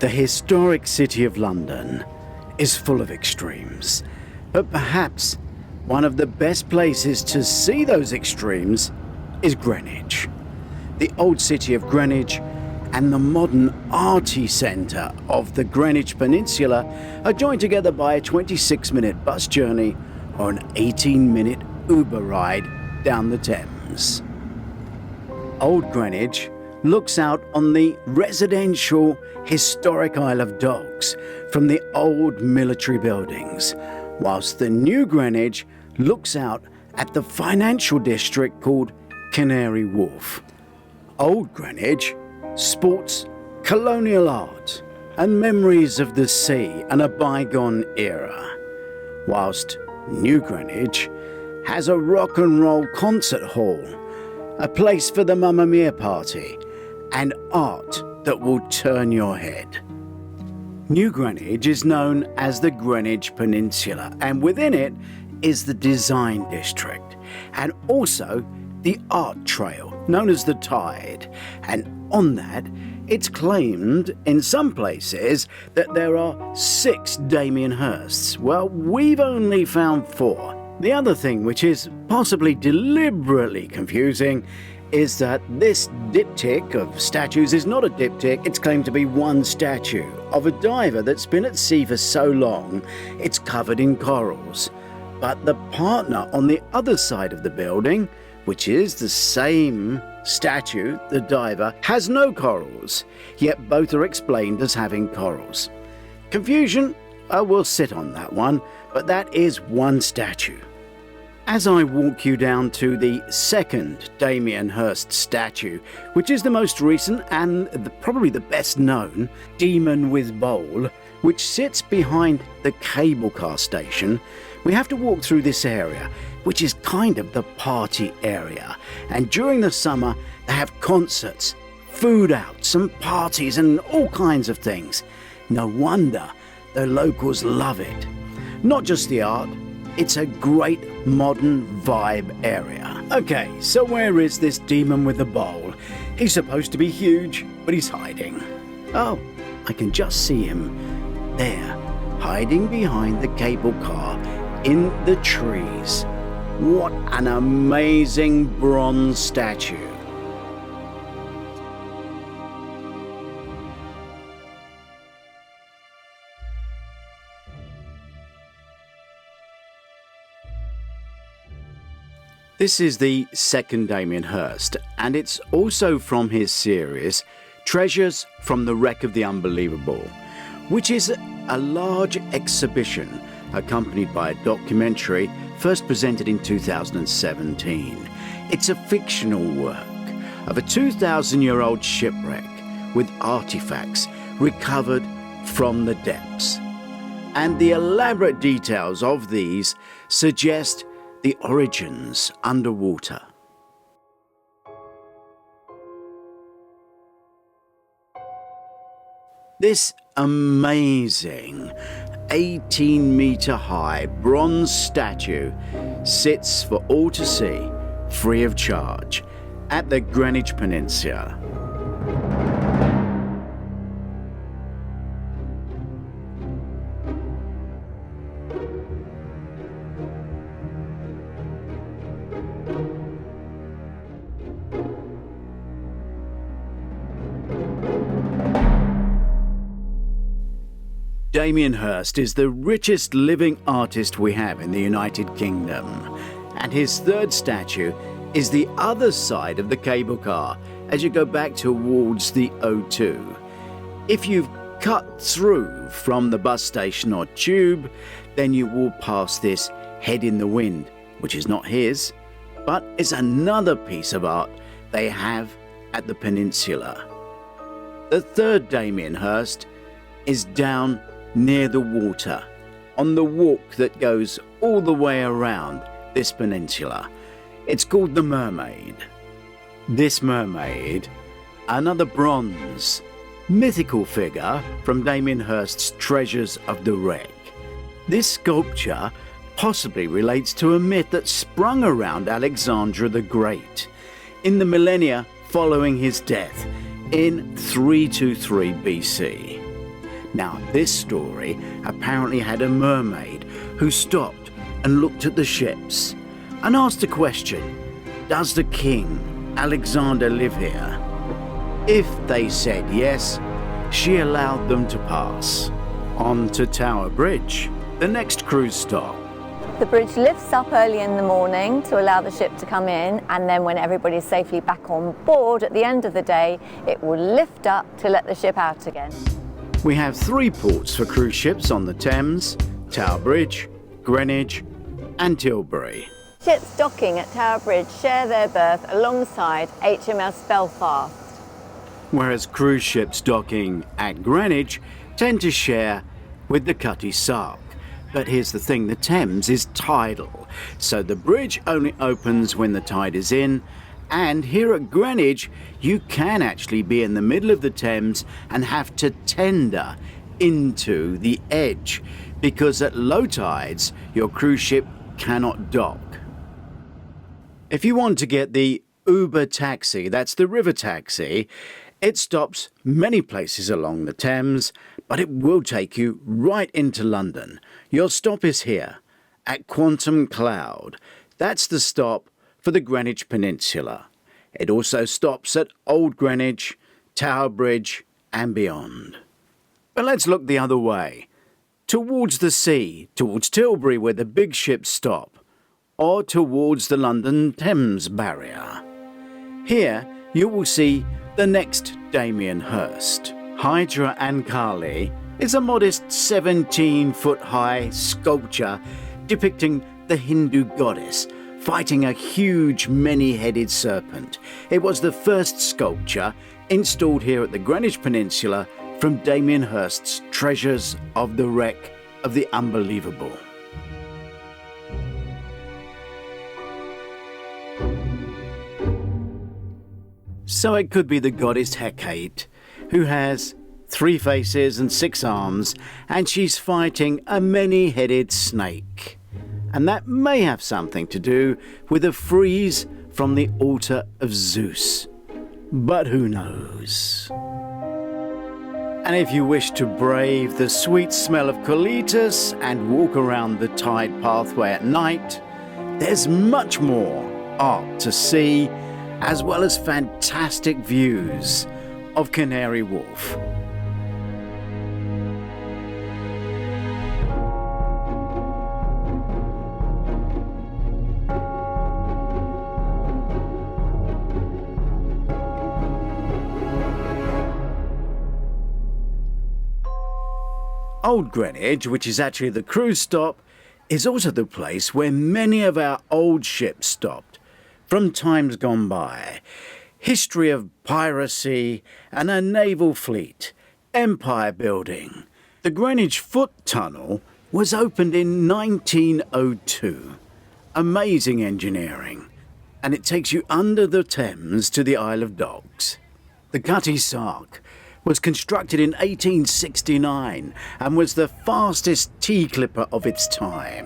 The historic city of London is full of extremes, but perhaps one of the best places to see those extremes is Greenwich. The old city of Greenwich and the modern arty centre of the Greenwich Peninsula are joined together by a 26-minute bus journey or an 18-minute Uber ride down the Thames. Old Greenwich looks out on the residential historic Isle of Dogs from the old military buildings, whilst the new Greenwich looks out at the financial district called Canary Wharf. Old Greenwich sports colonial art and memories of the sea and a bygone era, whilst New Greenwich has a rock and roll concert hall, a place for the Mamma Mia party, and art that will turn your head. New Greenwich is known as the Greenwich Peninsula, and within it is the Design District, and also the Art Trail, known as the Tide. And on that, it's claimed in some places that there are 6 Damien Hirsts. Well, we've only found 4. The other thing, which is possibly deliberately confusing, is that this diptych of statues is not a diptych. It's claimed to be one statue of a diver that's been at sea for so long it's covered in corals. But the partner on the other side of the building, which is the same statue, the diver, has no corals, yet both are explained as having corals. Confusion? We'll sit on that one, but that is one statue. As I walk you down to the second Damien Hirst statue, which is the most recent and probably the best known, Demonwithbowl, which sits behind the cable car station, we have to walk through this area, which is kind of the party area. And during the summer, they have concerts, food outs and parties and all kinds of things. No wonder the locals love it. Not just the art, it's a great modern vibe area. Okay, so where is this demon with the bowl? He's supposed to be huge, but he's hiding. Oh, I can just see him there, hiding behind the cable car in the trees. What an amazing bronze statue. This is the second Damien Hirst, and it's also from his series Treasures from the Wreck of the Unbelievable, which is a large exhibition accompanied by a documentary first presented in 2017. It's a fictional work of a 2,000-year-old shipwreck with artifacts recovered from the depths. And the elaborate details of these suggest the origins underwater. This amazing 18-meter high bronze statue sits for all to see, free of charge, at the Greenwich Peninsula. Damien Hirst is the richest living artist we have in the United Kingdom, and his third statue is the other side of the cable car as you go back towards the O2. If you've cut through from the bus station or tube, then you walk past this head in the wind, which is not his, but is another piece of art they have at the Peninsula. The third Damien Hirst is down near the water, on the walk that goes all the way around this peninsula. It's called the Mermaid. This mermaid, another bronze, mythical figure from Damien Hirst's Treasures of the Wreck. This sculpture possibly relates to a myth that sprung around Alexander the Great in the millennia following his death in 323 BC. Now, this story apparently had a mermaid who stopped and looked at the ships and asked a question: does the king, Alexander, live here? If they said yes, she allowed them to pass. On to Tower Bridge, the next cruise stop. The bridge lifts up early in the morning to allow the ship to come in, and then when everybody's safely back on board at the end of the day, it will lift up to let the ship out again. We have 3 ports for cruise ships on the Thames: Tower Bridge, Greenwich and Tilbury. Ships docking at Tower Bridge share their berth alongside HMS Belfast, whereas cruise ships docking at Greenwich tend to share with the Cutty Sark. But here's the thing, the Thames is tidal, so the bridge only opens when the tide is in, and here at Greenwich you can actually be in the middle of the Thames and have to tender into the edge, because at low tides your cruise ship cannot dock. If you want to get the Uber taxi, that's the river taxi, it stops many places along the Thames, but it will take you right into London. Your stop is here, at Quantum Cloud. That's the stop for the Greenwich Peninsula. It also stops at Old Greenwich, Tower Bridge and beyond. But let's look the other way, towards the sea, towards Tilbury where the big ships stop, or towards the London Thames barrier. Here you will see the next DamienHirst. Hydra and Kali is a modest 17-foot-high sculpture depicting the Hindu goddess fighting a huge many-headed serpent. It was the first sculpture installed here at the Greenwich Peninsula from Damien Hirst's Treasures of the Wreck of the Unbelievable. So it could be the goddess Hecate, who has 3 faces and 6 arms, and she's fighting a many-headed snake. And that may have something to do with a frieze from the altar of Zeus. But who knows? And if you wish to brave the sweet smell of colitas and walk around the tide pathway at night, there's much more art to see, as well as fantastic views of Canary Wharf. Old Greenwich, which is actually the cruise stop, is also the place where many of our old ships stopped from times gone by. History of piracy and a naval fleet, empire building. The Greenwich Foot Tunnel was opened in 1902. Amazing engineering. And it takes you under the Thames to the Isle of Dogs. The Cutty Sark was constructed in 1869 and was the fastest T-clipper of its time.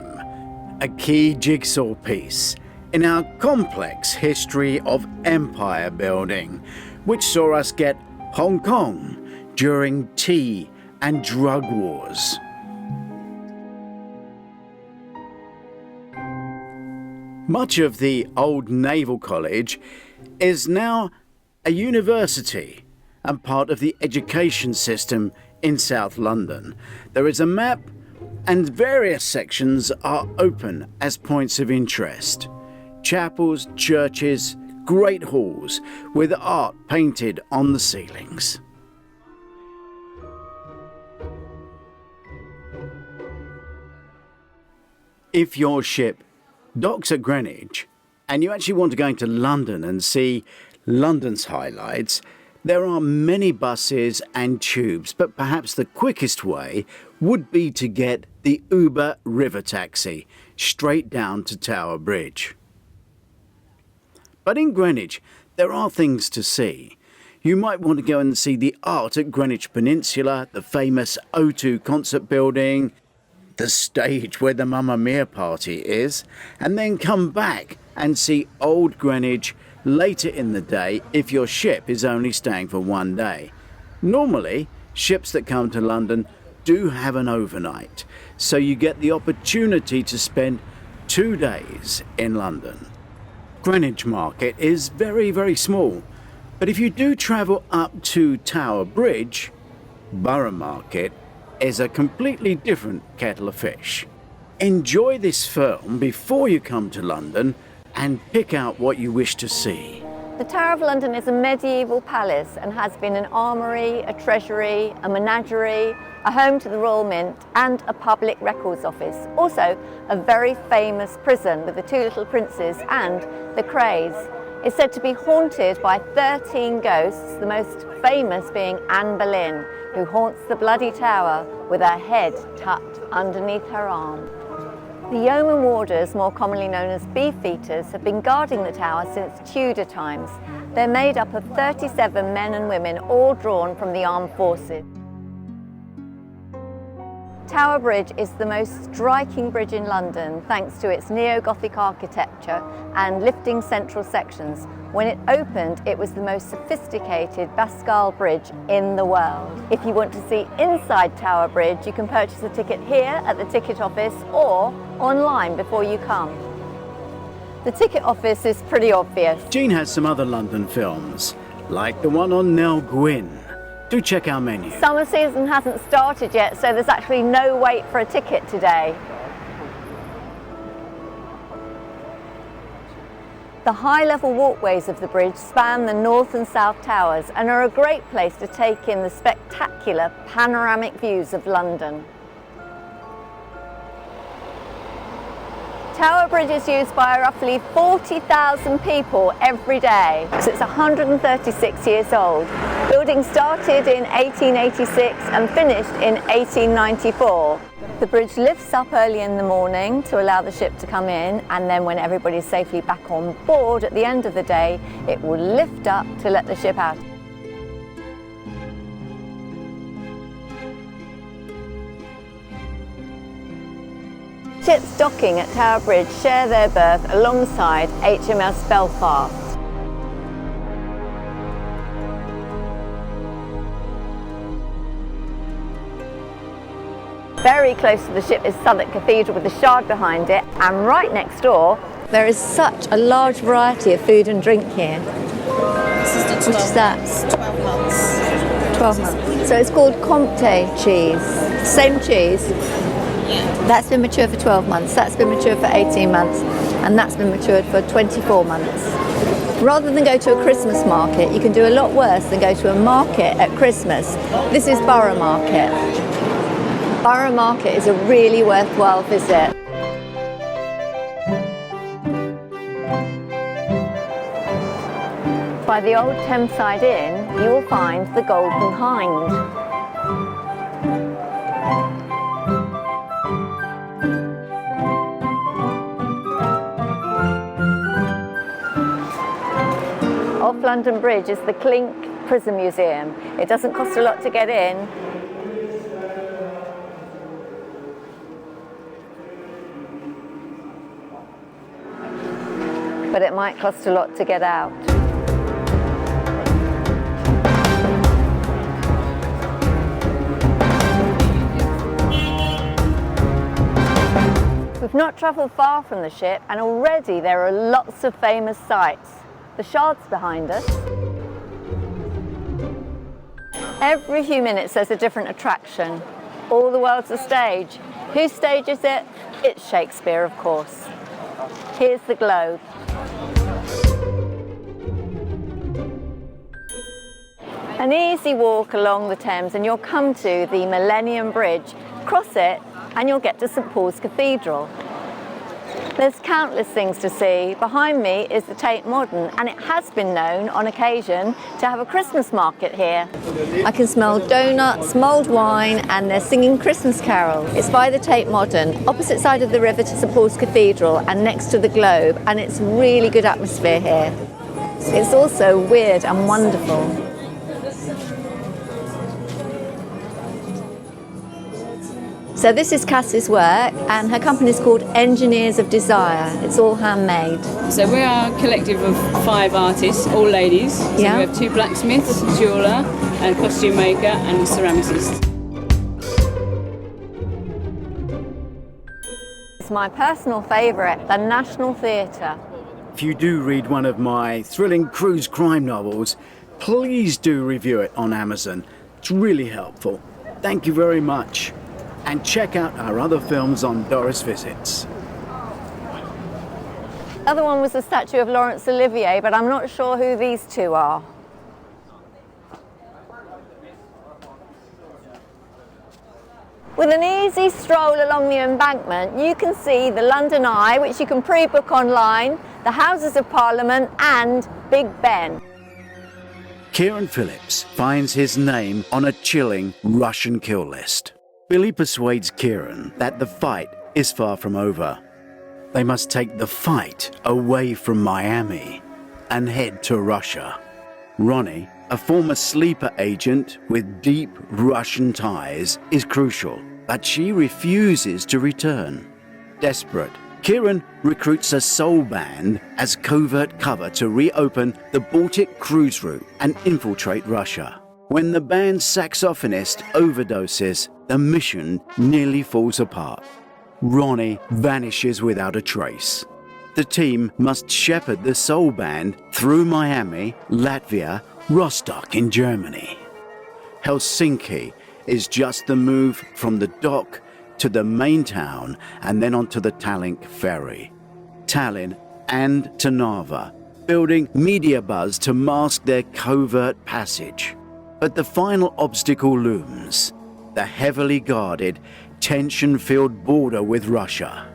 A key jigsaw piece in our complex history of empire building, which saw us get Hong Kong during tea and drug wars. Much of the old Naval College is now a university and part of the education system in South London. There is a map and various sections are open as points of interest. Chapels, churches, great halls with art painted on the ceilings. If your ship docks at Greenwich and you actually want to go into London and see London's highlights, there are many buses and tubes, but perhaps the quickest way would be to get the Uber river taxi straight down to Tower Bridge. But in Greenwich, there are things to see. You might want to go and see the art at Greenwich Peninsula, the famous O2 concert building, the stage where the Mamma Mia party is, and then come back and see Old Greenwich later in the day if your ship is only staying for one day. Normally, ships that come to London do have an overnight, so you get the opportunity to spend 2 days in London. Greenwich Market is very, very small, but if you do travel up to Tower Bridge, Borough Market is a completely different kettle of fish. Enjoy this film before you come to London and pick out what you wish to see. The Tower of London is a medieval palace and has been an armoury, a treasury, a menagerie, a home to the Royal Mint and a public records office. Also a very famous prison with the two little princes and the Krays. It's said to be haunted by 13 ghosts, the most famous being Anne Boleyn, who haunts the Bloody Tower with her head tucked underneath her arm. The yeoman warders, more commonly known as beefeaters, have been guarding the tower since Tudor times. They're made up of 37 men and women, all drawn from the armed forces. Tower Bridge is the most striking bridge in London thanks to its neo-Gothic architecture and lifting central sections. When it opened, it was the most sophisticated Bascule bridge in the world. If you want to see inside Tower Bridge, you can purchase a ticket here at the ticket office or online before you come. The ticket office is pretty obvious. Jean has some other London films, like the one on Nell Gwyn. Do check our menu. Summer season hasn't started yet, so there's actually no wait for a ticket today. The high-level walkways of the bridge span the north and south towers and are a great place to take in the spectacular panoramic views of London. Tower Bridge is used by roughly 40,000 people every day, so it's 136 years old. Building started in 1886 and finished in 1894. The bridge lifts up early in the morning to allow the ship to come in, and then when everybody's safely back on board at the end of the day, it will lift up to let the ship out. Ships docking at Tower Bridge share their berth alongside HMS Belfast. Very close to the ship is Southwark Cathedral with the Shard behind it, and right next door there is such a large variety of food and drink here. This is the 12 Which is that? months, 12 months. 12 months. So it's called Comté cheese. Same cheese. Yeah. That's been matured for 12 months, that's been matured for 18 months, and that's been matured for 24 months. Rather than go to a Christmas market, you can do a lot worse than go to a market at Christmas. This is Borough Market. Borough Market is a really worthwhile visit. By the old Thameside Inn, you will find the Golden Hind. Off London Bridge is the Clink Museum. It doesn't cost a lot to get in. But it might cost a lot to get out. We've not travelled far from the ship, and already there are lots of famous sights. The Shard's behind us. Every few minutes there's a different attraction. All the world's a stage. Whose stage is it? It's Shakespeare, of course. Here's the Globe. An easy walk along the Thames and you'll come to the Millennium Bridge. Cross it and you'll get to St Paul's Cathedral. There's countless things to see. Behind me is the Tate Modern, and it has been known on occasion to have a Christmas market here. I can smell donuts, mulled wine, and they're singing Christmas carols. It's by the Tate Modern, opposite side of the river to St Paul's Cathedral and next to the Globe, and it's really good atmosphere here. It's also weird and wonderful. So this is Cassie's work, and her company is called Engineers of Desire. It's all handmade. So we are a collective of 5 artists, all ladies. So Yeah. we have 2 blacksmiths, a jeweller, and costume maker and ceramicist. It's my personal favourite, the National Theatre. If you do read one of my thrilling cruise crime novels, please do review it on Amazon. It's really helpful. Thank you very much. And check out our other films on Doris Visits. The other one was the statue of Laurence Olivier, but I'm not sure who these two are. With an easy stroll along the embankment, you can see the London Eye, which you can pre-book online, the Houses of Parliament and Big Ben. Kieran Phillips finds his name on a chilling Russian kill list. Billy persuades Kieran that the fight is far from over. They must take the fight away from Miami and head to Russia. Ronnie, a former sleeper agent with deep Russian ties, is crucial, but she refuses to return. Desperate, Kieran recruits a soul band as covert cover to reopen the Baltic cruise route and infiltrate Russia. When the band's saxophonist overdoses, the mission nearly falls apart. Ronnie vanishes without a trace. The team must shepherd the soul band through Miami, Latvia, Rostock in Germany. Helsinki is just the move from the dock to the main town and then onto the Tallinn ferry. Tallinn and to Narva, building media buzz to mask their covert passage. But the final obstacle looms, the heavily guarded, tension-filled border with Russia.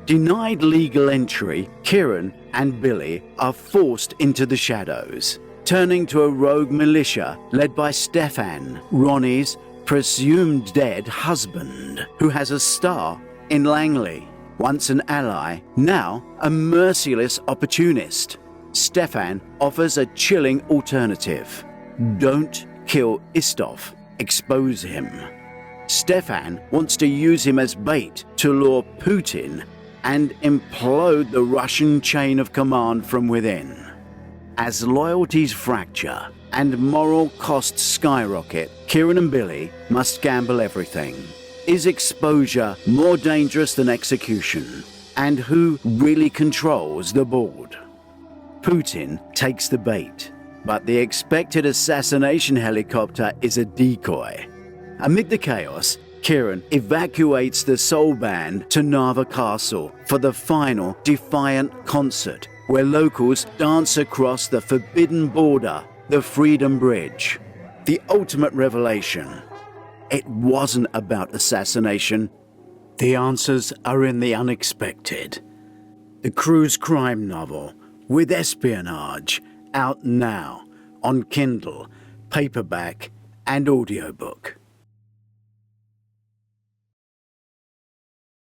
Denied legal entry, Kieran and Billy are forced into the shadows, turning to a rogue militia led by Stefan, Ronnie's presumed dead husband, who has a star in Langley. Once an ally, now a merciless opportunist. Stefan offers a chilling alternative. Don't kill Istov, expose him. Stefan wants to use him as bait to lure Putin and implode the Russian chain of command from within. As loyalties fracture and moral costs skyrocket, Kieran and Billy must gamble everything. Is exposure more dangerous than execution? And who really controls the board? Putin takes the bait, but the expected assassination helicopter is a decoy. Amid the chaos, Kieran evacuates the soul band to Narva Castle for the final defiant concert, where locals dance across the forbidden border, the Freedom Bridge. The ultimate revelation. It wasn't about assassination. The answers are in the unexpected. The cruise crime novel with espionage, out now on Kindle, paperback and audiobook.